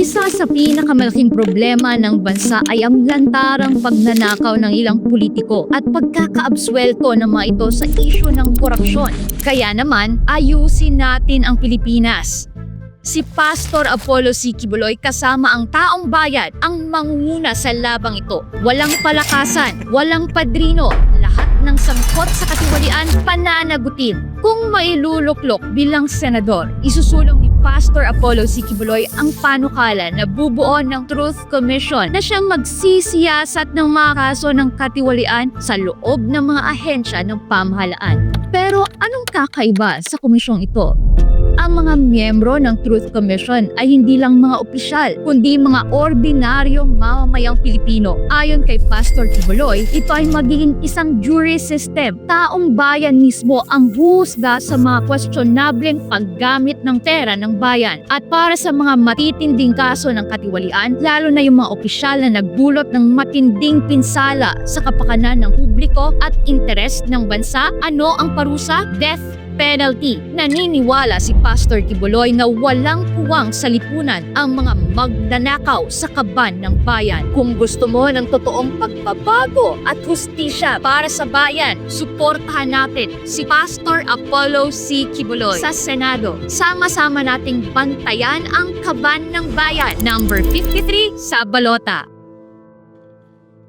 Isa sa pinakamalaking problema ng bansa ay ang lantarang pagnanakaw ng ilang politiko at pagkakaabswelto ng mga ito sa isyu ng korupsyon. Kaya naman, ayusin natin ang Pilipinas. Si Pastor Apollo C. Quiboloy kasama ang taong bayan ang mangunguna sa labang ito. Walang palakasan, walang padrino, lahat ng sangkot sa katiwalian pananagutin. Kung mailuluklok bilang senador, isusulong ni Pastor Apollo C. Quiboloy ang panukala na bubuo ng Truth Commission na siyang magsisiyasat ng mga kaso ng katiwalian sa loob ng mga ahensya ng pamahalaan. Pero anong kakaiba sa komisyong ito? Ang mga miyembro ng Truth Commission ay hindi lang mga opisyal, kundi mga ordinaryong mamamayang Pilipino. Ayon kay Pastor Quiboloy, ito ay magiging isang jury system. Taong bayan mismo ang huhusga sa mga questionableng paggamit ng pera ng bayan. At para sa mga matitinding kaso ng katiwalian, lalo na yung mga opisyal na nagdulot ng matinding pinsala sa kapakanan ng publiko at interes ng bansa, ano ang parusa? Death penalty. Naniniwala si Pastor Quiboloy na walang puwang sa lipunan ang mga magnanakaw sa kaban ng bayan. Kung gusto mo ng totoong pagbabago at hustisya para sa bayan, suportahan natin si Pastor Apollo C. Quiboloy sa Senado. Sama-sama nating bantayan ang kaban ng bayan. Number 53 sa balota.